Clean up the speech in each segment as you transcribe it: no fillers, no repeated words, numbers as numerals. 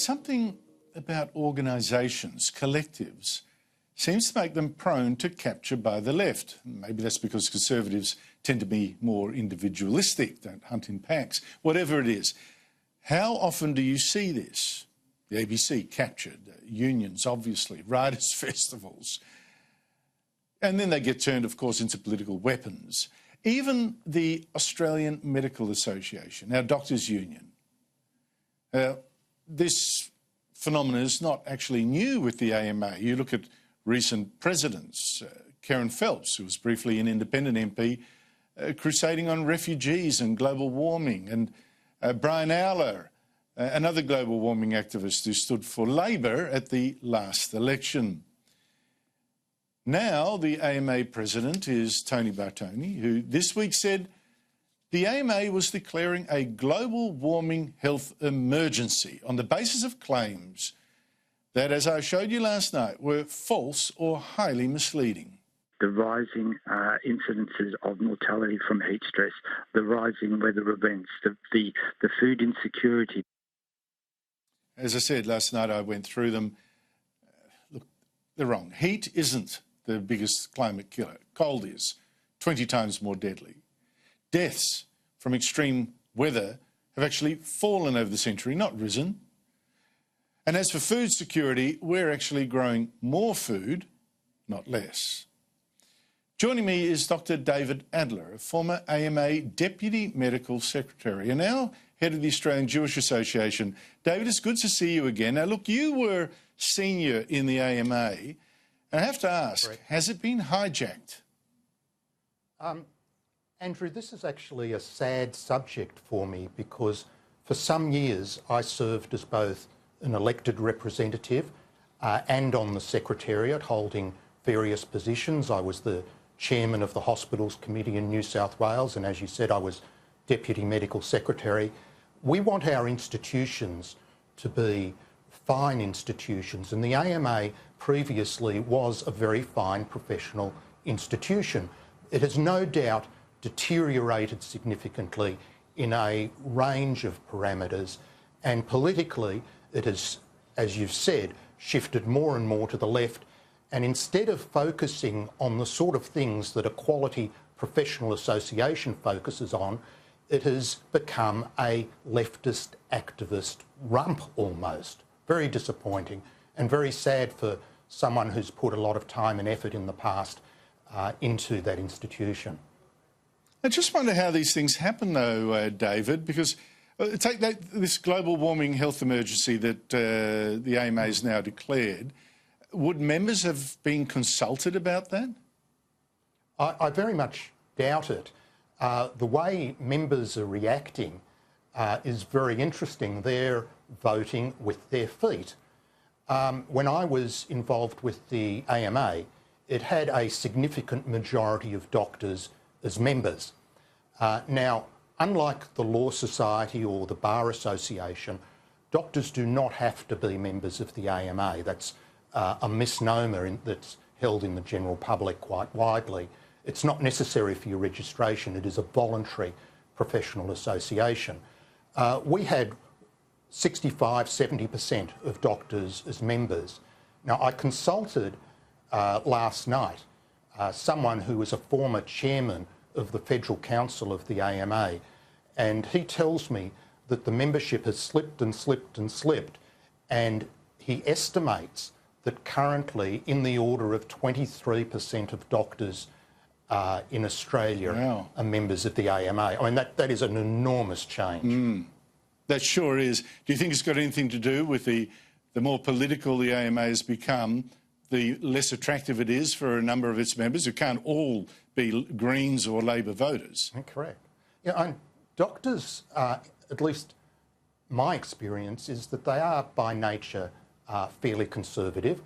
something about organisations, collectives, seems to make them prone to capture by the left. Maybe that's because Conservatives tend to be more individualistic, don't hunt in packs, whatever it is. How often do you see this? The ABC captured, unions obviously, writers' festivals. And then they get turned, of course, into political weapons. Even the Australian Medical Association, our doctors' union, this phenomenon is not actually new with the AMA. You look at recent presidents, Karen Phelps, who was briefly an independent MP, crusading on refugees and global warming, and Brian Adler, another global warming activist who stood for Labor at the last election. Now the AMA president is Tony Bartoni, who this week said the AMA was declaring a global warming health emergency on the basis of claims that, as I showed you last night, were false or highly misleading. The rising incidences of mortality from heat stress, the rising weather events, the food insecurity. As I said last night, I went through them. Look, they're wrong. Heat isn't the biggest climate killer. Cold is 20 times more deadly. Deaths from extreme weather have actually fallen over the century, not risen. And as for food security, we're actually growing more food, not less. Joining me is Dr David Adler, a former AMA Deputy Medical Secretary and now head of the Australian Jewish Association. David, it's good to see you again. Now, look, you were senior in the AMA, and I have to ask, Correct. Has it been hijacked? Andrew, this is actually a sad subject for me because for some years I served as both an elected representative and on the Secretariat, holding various positions. I was the chairman of the Hospitals Committee in New South Wales, and as you said, I was Deputy Medical Secretary. We want our institutions to be fine institutions, and the AMA previously was a very fine professional institution. It has no doubt deteriorated significantly in a range of parameters, and politically it has, as you've said, shifted more and more to the left. And instead of focusing on the sort of things that a quality professional association focuses on, it has become a leftist activist rump almost. Very disappointing and very sad for someone who's put a lot of time and effort in the past into that institution. I just wonder how these things happen, though, David, because take this global warming health emergency that the AMA has now declared. Would members have been consulted about that? I very much doubt it. The way members are reacting is very interesting. They're voting with their feet. When I was involved with the AMA, it had a significant majority of doctors as members. Now, unlike the Law Society or the Bar Association, doctors do not have to be members of the AMA. That's a misnomer that's held in the general public quite widely. It's not necessary for your registration. It is a voluntary professional association. We had 65–70% of doctors as members. Now, I consulted last night someone who was a former chairman of the Federal Council of the AMA, and he tells me that the membership has slipped and slipped and slipped, and he estimates that currently in the order of 23% of doctors in Australia are members of the AMA. I mean, that is an enormous change. That sure is. Do you think it's got anything to do with the more political the AMA has become, the less attractive it is for a number of its members who can't all be Greens or Labor voters? Correct. Yeah, and doctors, at least my experience, is that they are by nature fairly conservative.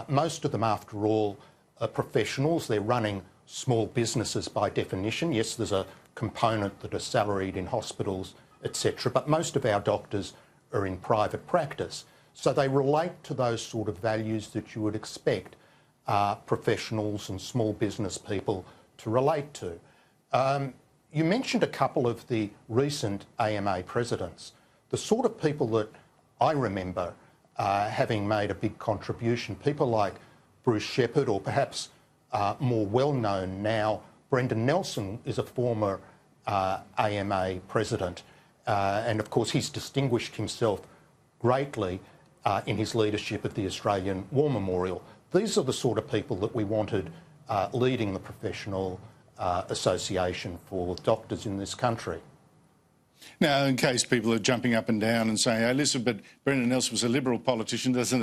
Most of them, after all, are professionals. They're running small businesses by definition. Yes, there's a component that are salaried in hospitals, etc., but most of our doctors are in private practice. So they relate to those sort of values that you would expect professionals and small business people to relate to. You mentioned a couple of the recent AMA presidents. The sort of people that I remember having made a big contribution. People like Bruce Shepherd, or perhaps more well-known now, Brendan Nelson is a former AMA president, and of course he's distinguished himself greatly in his leadership at the Australian War Memorial. These are the sort of people that we wanted leading the professional association for doctors in this country. Now, in case people are jumping up and down and saying, hey, listen, but Brendan Nelson was a Liberal politician, doesn't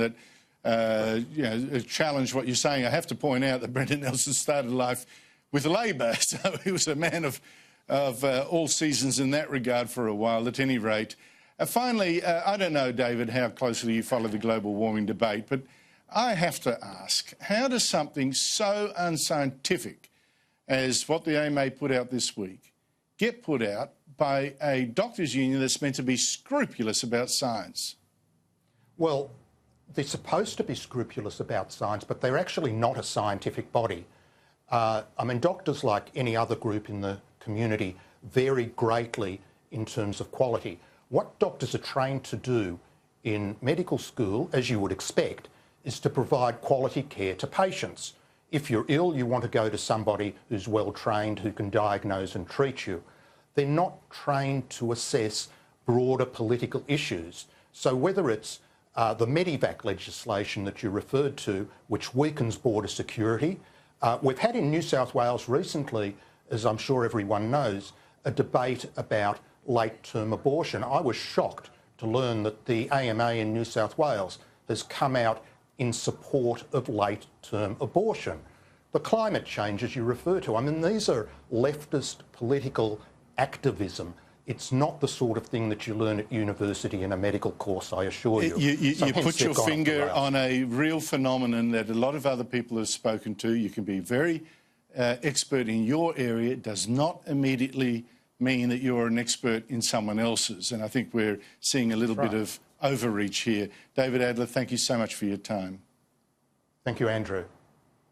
it challenge what you're saying? I have to point out that Brendan Nelson started life with Labor, so he was a man of all seasons in that regard for a while, at any rate. Finally, I don't know, David, how closely you follow the global warming debate, but I have to ask, how does something so unscientific as what the AMA put out this week get put out by a doctors' union that's meant to be scrupulous about science? Well, they're supposed to be scrupulous about science, but they're actually not a scientific body. I mean, doctors, like any other group in the community, vary greatly in terms of quality. What doctors are trained to do in medical school, as you would expect, is to provide quality care to patients. If you're ill, you want to go to somebody who's well trained, who can diagnose and treat you. They're not trained to assess broader political issues. So whether it's the Medivac legislation that you referred to, which weakens border security, we've had in New South Wales recently, as I'm sure everyone knows, a debate about late-term abortion. I was shocked to learn that the AMA in New South Wales has come out in support of late-term abortion. The climate change, as you refer to, I mean, these are leftist political activism. It's not the sort of thing that you learn at university in a medical course, I assure you. You put your finger on a real phenomenon that a lot of other people have spoken to. You can be very expert in your area. It does not immediately mean that you're an expert in someone else's. And I think we're seeing a little bit of overreach here. David Adler, thank you so much for your time. Thank you, Andrew.